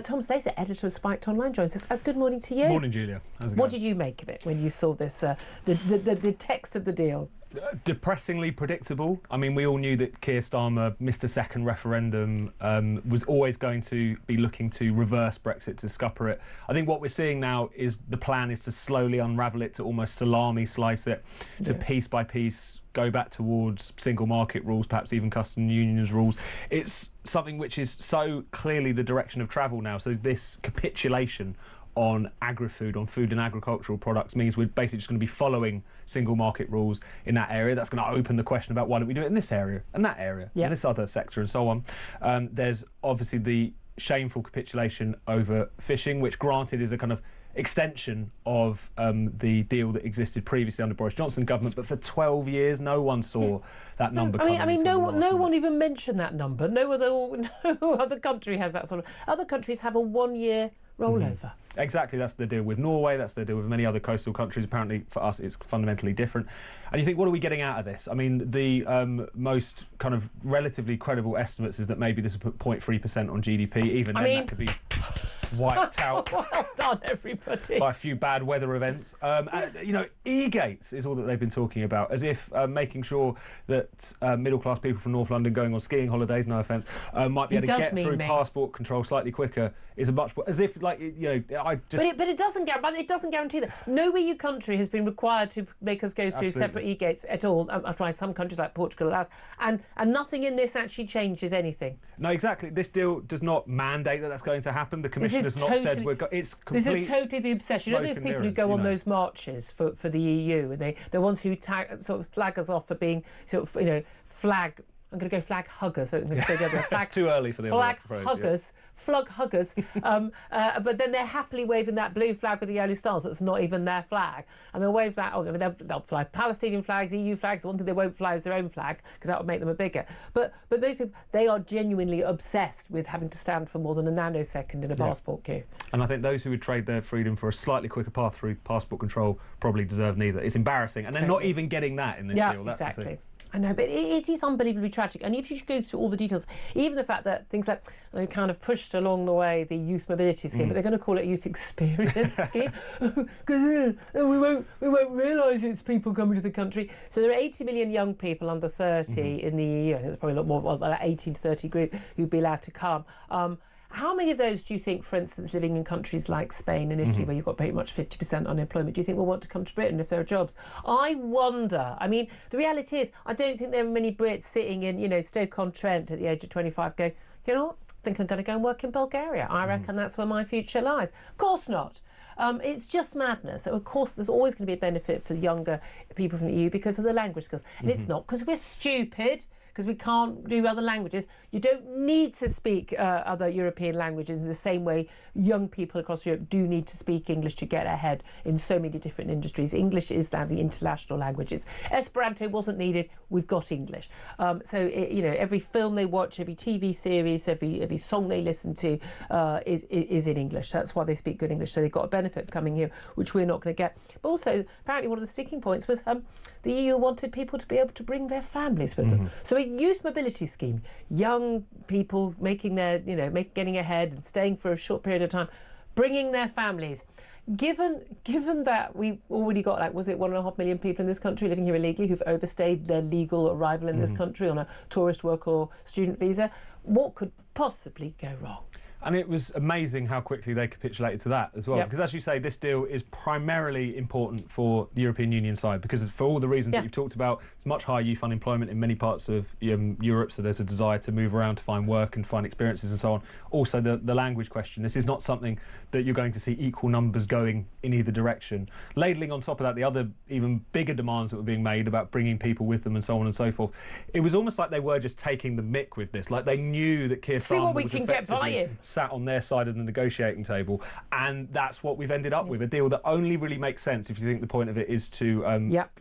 Tom Slater, editor of Spiked Online, joins us. Good morning to you. Morning, Julia. How's it What going? did you make of it when you saw this, the text of the deal? Depressingly predictable. I mean, we all knew that Keir Starmer, Mr. Second Referendum, was always going to be looking to reverse Brexit, to scupper it. I think what we're seeing now is the plan is to slowly unravel it, to almost salami slice it, to piece by piece go back towards single market rules, perhaps even customs unions rules. It's something which is so clearly the direction of travel now. So this capitulation on agri-food, on food and agricultural products, means we're basically just going to be following single market rules in that area. That's going to open the question about why don't we do it in this area and that area and this other sector and so on. There's obviously the shameful capitulation over fishing, which granted is a kind of extension of the deal that existed previously under Boris Johnson government, but for 12 years no one saw that number coming. I mean, no one even mentioned that number. No other country has that sort of. Other countries have a 1 year rollover. Exactly, that's the deal with Norway, that's the deal with many other coastal countries. Apparently for us it's fundamentally different. And you think, what are we getting out of this? I mean, the most kind of relatively credible estimates is that maybe this will put 0.3% on GDP, even then that could be wiped out. Well done, everybody. By a few bad weather events. You know, e-gates is all that they've been talking about, as if making sure that middle-class people from North London going on skiing holidays, no offence, might be able to get through passport control slightly quicker, is a much, as if, like, you know, I just... But it doesn't guarantee that. No EU country has been required to make us go through separate e-gates at all. After some countries like Portugal allows, and nothing in this actually changes anything. No, exactly. This deal does not mandate that that's going to happen. The Commission has not said it's complete. This is totally the obsession. You know those people who go on those marches for the EU, and the ones who sort of flag us off for being sort of, you know, flag. I'm going to go flag huggers. So I'm going to say the other flag. It's too early for the flag huggers, flug huggers. But then they're happily waving that blue flag with the yellow stars. That's not even their flag, and they'll wave that. They'll fly Palestinian flags, EU flags. The one thing they won't fly is their own flag, because that would make them a bigger. But those people, they are genuinely obsessed with having to stand for more than a nanosecond in a passport queue. And I think those who would trade their freedom for a slightly quicker path through passport control probably deserve neither. It's embarrassing, and they're not even getting that in this deal. That's exactly. The thing. I know, but it is unbelievably tragic. And if you go through all the details, even the fact that things like they kind of pushed along the way the youth mobility scheme, but they're going to call it a youth experience scheme, because we won't realise it's people coming to the country. So there are 80 million young people under 30 in the EU. I think there's probably a lot more, well, that 18 to 30 group who'd be allowed to come. How many of those do you think, for instance, living in countries like Spain and Italy, where you've got pretty much 50% unemployment, do you think will want to come to Britain if there are jobs? I wonder. I mean, the reality is, I don't think there are many Brits sitting in, you know, Stoke-on-Trent at the age of 25 going, you know what, I think I'm going to go and work in Bulgaria. I reckon that's where my future lies. Of course not. It's just madness. So of course, there's always going to be a benefit for younger people from the EU because of the language skills. And it's not because we're stupid, because we can't do other languages. You don't need to speak other European languages in the same way young people across Europe do need to speak English to get ahead in so many different industries. English is now the international language. Esperanto wasn't needed. We've got English. You know, every film they watch, every TV series, every song they listen to is in English. That's why they speak good English. So they've got a benefit of coming here, which we're not going to get. But also, apparently, one of the sticking points was the EU wanted people to be able to bring their families with them. So a youth mobility scheme, young people making their, you know, getting ahead and staying for a short period of time, bringing their families. Given that we've already got, like, was it 1.5 million people in this country living here illegally who've overstayed their legal arrival in this country on a tourist work or student visa, what could possibly go wrong? And it was amazing how quickly they capitulated to that as well. Because as you say, this deal is primarily important for the European Union side, because for all the reasons that you've talked about, it's much higher youth unemployment in many parts of Europe, so there's a desire to move around to find work and find experiences and so on. Also, the language question. This is not something that you're going to see equal numbers going in either direction. Ladling on top of that the other even bigger demands that were being made about bringing people with them and so on and so forth. It was almost like they were just taking the mick with this. Like, they knew that Keir Starmer was effectively sat on their side of the negotiating table, and that's what we've ended up with, a deal that only really makes sense if you think the point of it is to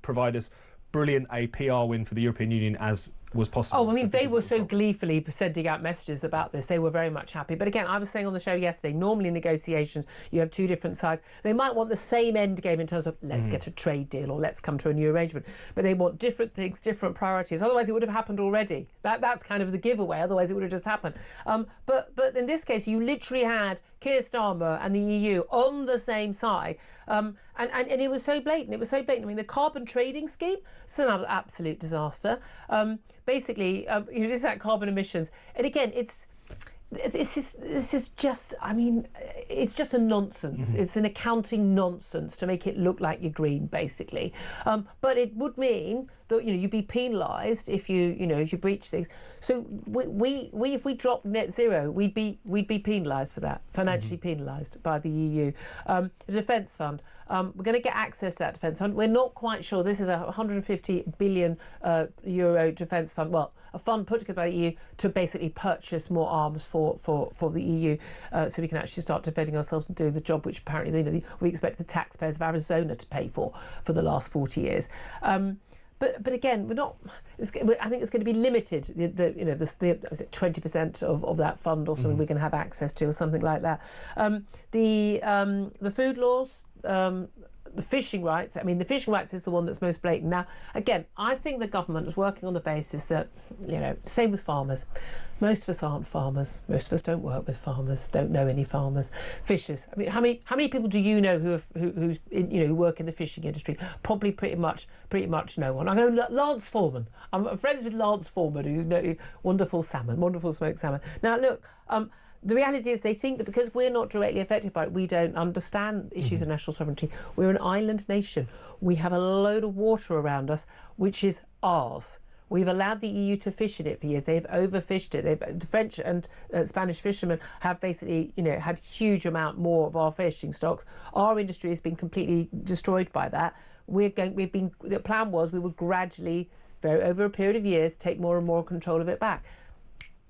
provide us a PR win for the European Union as was possible. Oh, I mean, they were so gleefully sending out messages about this. They were very much happy. But again, I was saying on the show yesterday, normally in negotiations, you have two different sides. They might want the same end game in terms of let's get a trade deal or let's come to a new arrangement. But they want different things, different priorities. Otherwise, it would have happened already. That's kind of the giveaway. Otherwise, it would have just happened. But in this case, you literally had Keir Starmer and the EU on the same side. And it was so blatant. It was so blatant. I mean, the carbon trading scheme is an absolute disaster. Basically, this is like carbon emissions. And again, this is just, I mean, it's just a nonsense. It's an accounting nonsense to make it look like you're green, basically. But it would mean that you'd be penalised if you breach things. So we if we drop net zero, we'd be penalised for that, financially penalised by the EU. A defence fund. We're going to get access to that defence fund. We're not quite sure. This is a 150 billion euro defence fund. Well, a fund put together by the EU to basically purchase more arms for the EU, so we can actually start defending ourselves and doing the job which apparently we expect the taxpayers of Arizona to pay for the last 40 years. But again, we're not. I think it's going to be limited. Was it 20% of that fund or something we can have access to, or something like that. The food laws. The fishing rights, I mean, the fishing rights is the one that's most blatant. Now, again, I think the government is working on the basis that, same with farmers. Most of us aren't farmers. Most of us don't work with farmers, don't know any farmers. Fishers. I mean, how many people do you know who work in the fishing industry? Probably pretty much no one. I know Lance Foreman. I'm friends with Lance Foreman, who wonderful salmon, wonderful smoked salmon. Now, look, the reality is they think that because we're not directly affected by it, we don't understand issues of national sovereignty. We're an island nation. We have a load of water around us, which is ours. We've allowed the EU to fish in it for years. They've overfished it. The French and Spanish fishermen have basically, had huge amount more of our fishing stocks. Our industry has been completely destroyed by that. The plan was we would gradually, over a period of years, take more and more control of it back.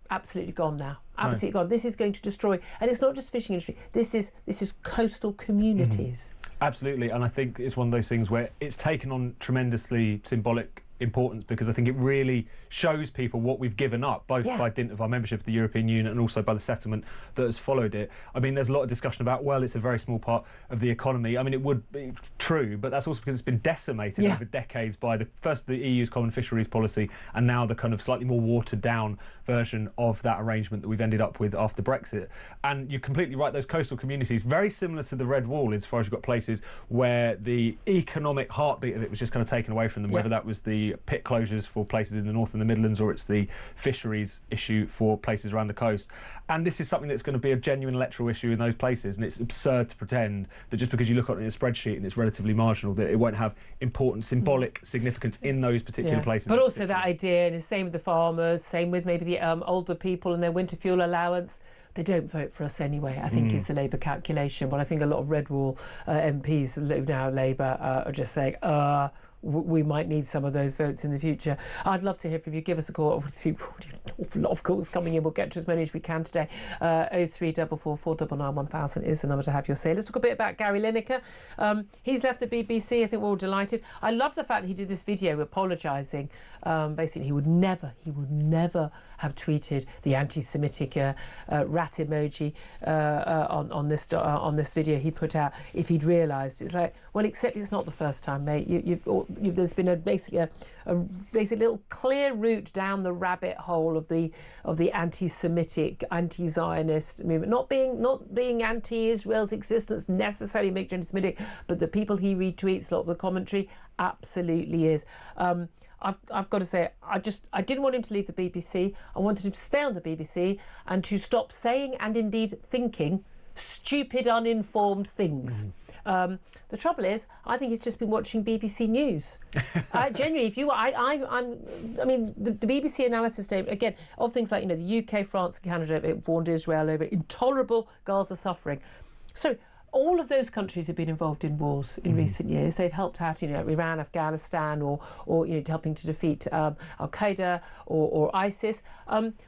Absolutely gone now. Absolutely gone. This is going to destroy, and it's not just fishing industry. This is coastal communities. Absolutely, and I think it's one of those things where it's taken on tremendously symbolic importance, because I think it really shows people what we've given up, both by dint of our membership of the European Union and also by the settlement that has followed it. I mean, there's a lot of discussion about, well, it's a very small part of the economy. I mean, it would be true, but that's also because it's been decimated over decades by first the EU's common fisheries policy and now the kind of slightly more watered down version of that arrangement that we've ended up with after Brexit. And you're completely right, those coastal communities, very similar to the Red Wall as far as you've got places where the economic heartbeat of it was just kind of taken away from them, whether that was the pit closures for places in the north and the Midlands, or it's the fisheries issue for places around the coast. And this is something that's going to be a genuine electoral issue in those places, and it's absurd to pretend that just because you look at it in a spreadsheet and it's relatively marginal, that it won't have important symbolic significance in those particular places. But also that idea, and the same with the farmers, same with maybe the older people and their winter fuel allowance. They don't vote for us anyway, I think is the Labour calculation. But I think a lot of Red Wall MPs who live now Labour are just saying, we might need some of those votes in the future. I'd love to hear from you. Give us a call. Obviously, an awful lot of calls coming in. We'll get to as many as we can today. 0344 499 1000 is the number to have your say. Let's talk a bit about Gary Lineker. He's left the BBC. I think we're all delighted. I love the fact that he did this video apologising. Basically, he would never have tweeted the anti-Semitic rat emoji on this video he put out if he'd realised. It's like, well, except it's not the first time, mate. There's been basically a little clear route down the rabbit hole of the anti-Semitic, anti-Zionist movement. Not being anti-Israel's existence necessarily makes you anti-Semitic, but the people he retweets, a lot of the commentary, absolutely is. I've got to say, I didn't want him to leave the BBC. I wanted him to stay on the BBC and to stop saying and indeed thinking stupid, uninformed things. The trouble is, I think he's just been watching BBC News. Genuinely, I mean, the BBC analysis statement, again, of things like, the UK, France and Canada, it warned Israel over intolerable Gaza suffering. So all of those countries have been involved in wars in recent years. They've helped out, Iran, Afghanistan, or helping to defeat Al-Qaeda or ISIS.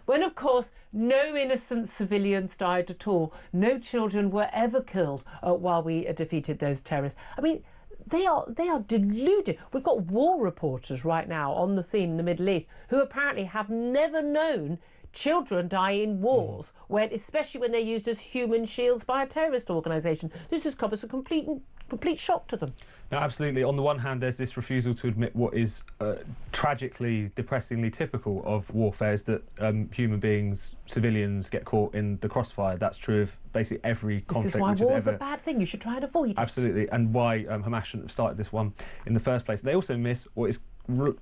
When, of course, no innocent civilians died at all. No children were ever killed while we defeated those terrorists. I mean, they are deluded. We've got war reporters right now on the scene in the Middle East who apparently have never known children die in wars, especially when they're used as human shields by a terrorist organisation. This has come as a complete shock to them. No, absolutely. On the one hand, there's this refusal to admit what is tragically, depressingly typical of warfare, is that human beings, civilians, get caught in the crossfire. That's true of basically every conflict. This is why war's a bad thing. You should try and avoid it. Absolutely, and why Hamas shouldn't have started this one in the first place. They also miss what is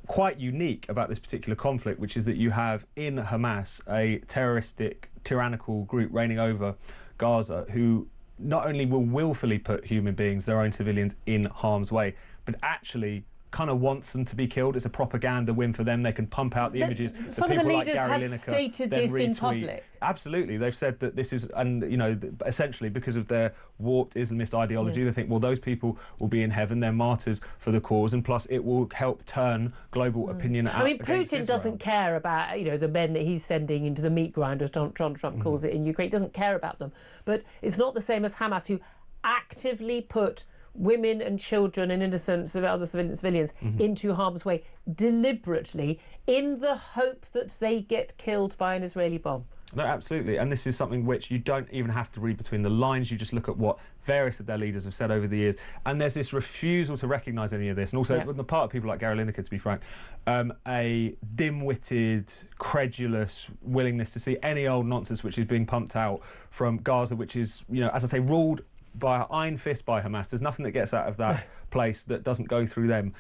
quite unique about this particular conflict, which is that you have in Hamas a terroristic, tyrannical group reigning over Gaza who not only will willfully put human beings, their own civilians, in harm's way, but actually kind of wants them to be killed. It's a propaganda win for them. They can pump out the images. Some of the leaders have stated this in public. Absolutely. They've said that this is, and you know, essentially because of their warped Islamist ideology, they think, well, those people will be in heaven. They're martyrs for the cause, and plus it will help turn global opinion out. I mean, Putin doesn't care about, the men that he's sending into the meat grinder, as Donald Trump calls it, in Ukraine. He doesn't care about them. But it's not the same as Hamas, who actively put women and children and innocent other civilians into harm's way deliberately in the hope that they get killed by an Israeli bomb. No, absolutely. And this is something which you don't even have to read between the lines. You just look at what various of their leaders have said over the years. And there's this refusal to recognise any of this. And also, on the part of people like Gary Lineker, to be frank, a dim-witted, credulous willingness to see any old nonsense which is being pumped out from Gaza, which is, as I say, ruled by an iron fist by Hamas. There's nothing that gets out of that place that doesn't go through them.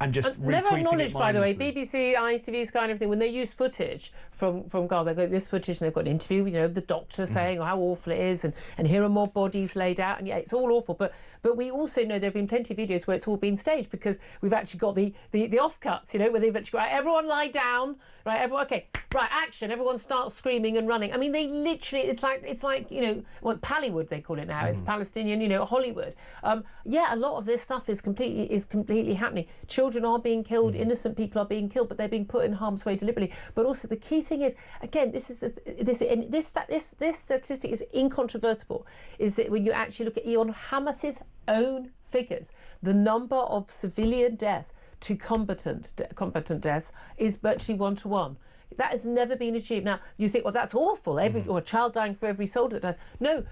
And just never acknowledged, by the way, BBC, ITV, Sky and everything, when they use footage from Gaza, they've got this footage and they've got an interview, of the doctor saying how awful it is, and here are more bodies laid out, and it's all awful. But we also know there have been plenty of videos where it's all been staged, because we've actually got the offcuts, where they've actually got, everyone lie down, right, everyone, okay, right, action, everyone starts screaming and running. I mean, they literally, it's like Pallywood they call it now, it's Palestinian, Hollywood. A lot of this stuff is completely happening. Children are being killed, innocent people are being killed, but they're being put in harm's way deliberately. But also the key thing is, again, this statistic is incontrovertible, is that when you actually look at on Hamas's own figures, the number of civilian deaths to combatant deaths is virtually 1-to-1. That has never been achieved. Now, you think, well, that's awful, or a child dying for every soldier that dies. No.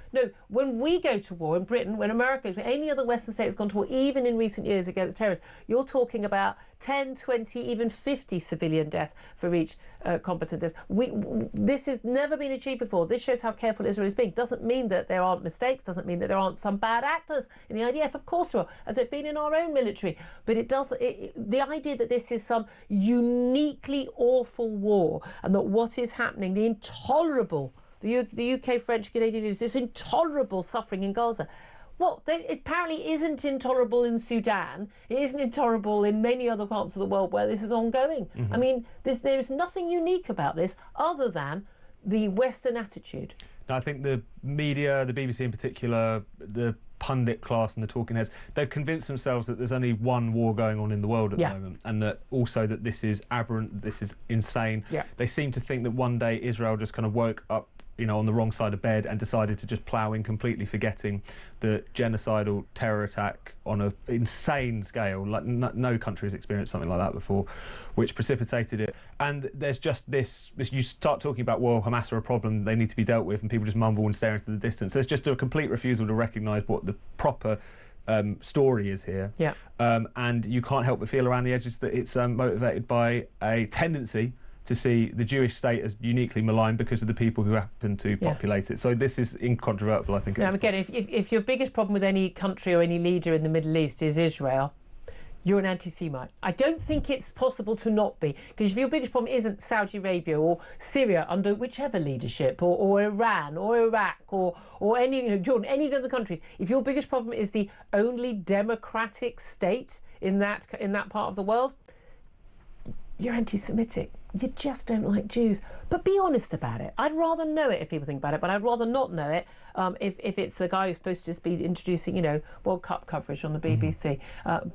When we go to war in Britain, when America, when any other Western state has gone to war, even in recent years against terrorists, you're talking about 10, 20, even 50 civilian deaths for each combatant death. This has never been achieved before. This shows how careful Israel is being. Doesn't mean that there aren't mistakes, doesn't mean that there aren't some bad actors in the IDF. Of course there are, as there have been in our own military. But the idea that this is some uniquely awful war, and that what is happening, the UK, French, Canadian leaders, this intolerable suffering in Gaza. It apparently isn't intolerable in Sudan. It isn't intolerable in many other parts of the world where this is ongoing. I mean, there is nothing unique about this other than the Western attitude. Now, I think the media, the BBC in particular, the pundit class and the talking heads, they've convinced themselves that there's only one war going on in the world at the moment, and that also that this is aberrant, this is insane. They seem to think that one day Israel just kind of woke up on the wrong side of bed and decided to just plough in, completely forgetting the genocidal terror attack on an insane scale, like no country has experienced something like that before, which precipitated it. And there's just this you start talking about, well, Hamas are a problem, they need to be dealt with, and people just mumble and stare into the distance. There's just a complete refusal to recognise what the proper story is here. And you can't help but feel around the edges that it's motivated by a tendency to see the Jewish state as uniquely maligned because of the people who happen to populate it. So this is incontrovertible, I think. Now, again, if your biggest problem with any country or any leader in the Middle East is Israel, you're an anti-Semite. I don't think it's possible to not be, because if your biggest problem isn't Saudi Arabia or Syria under whichever leadership, or Iran or Iraq or any, Jordan, any of the other countries, if your biggest problem is the only democratic state in that part of the world, you're anti-Semitic. You just don't like Jews. But be honest about it. I'd rather know it if people think about it, but I'd rather not know it if it's a guy who's supposed to just be introducing, World Cup coverage on the BBC.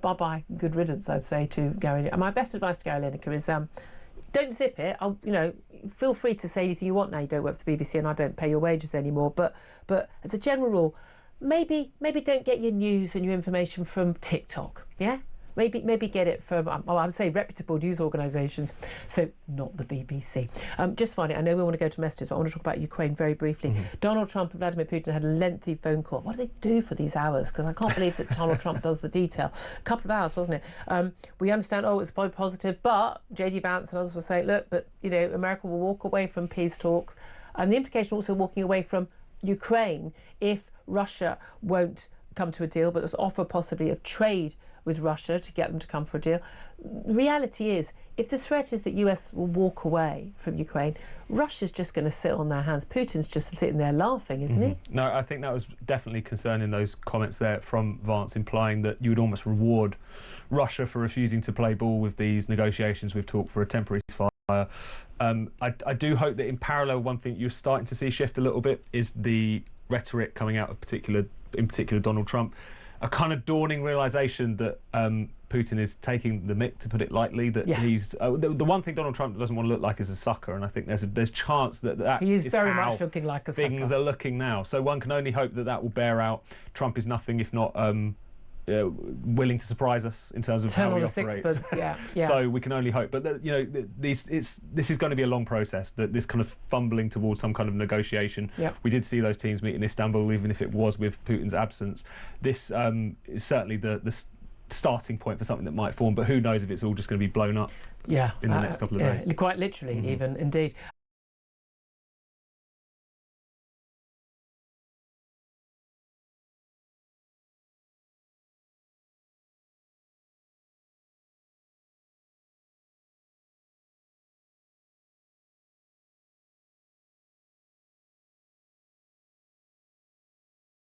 Bye-bye, good riddance, I'd say, to Gary. And my best advice to Gary Lineker is don't zip it. Feel free to say anything you want now you don't work for the BBC and I don't pay your wages anymore. But as a general rule, maybe don't get your news and your information from TikTok, yeah? Maybe get it from, I would say, reputable news organisations, so not the BBC. Just finally, I know we want to go to messages, but I want to talk about Ukraine very briefly. Donald Trump and Vladimir Putin had a lengthy phone call. What do they do for these hours? Because I can't believe that Donald Trump does the detail. A couple of hours, wasn't it? We understand, it's probably positive, but J.D. Vance and others were saying, look, but, America will walk away from peace talks. And the implication also walking away from Ukraine if Russia won't come to a deal, but there's offer possibly of trade with Russia to get them to come for a deal. Reality is, if the threat is that US will walk away from Ukraine, Russia's just going to sit on their hands. Putin's just sitting there laughing, isn't he? No, I think that was definitely concerning, those comments there from Vance, implying that you would almost reward Russia for refusing to play ball with these negotiations we've talked for a temporary ceasefire. I do hope that in parallel, one thing you're starting to see shift a little bit is the rhetoric coming out of in particular Donald Trump. A kind of dawning realisation that Putin is taking the mick, to put it lightly, that he's... the one thing Donald Trump doesn't want to look like is a sucker, and I think there's chance that he is very much looking like a sucker. Things are looking now. So one can only hope that will bear out. Trump is nothing if not willing to surprise us in terms of how he operates. Yeah. So we can only hope. But this is going to be a long process. This kind of fumbling towards some kind of negotiation. Yep. We did see those teams meet in Istanbul, even if it was with Putin's absence. This is certainly the starting point for something that might form. But who knows if it's all just going to be blown up. Yeah, in the next couple of days. Quite literally, even indeed.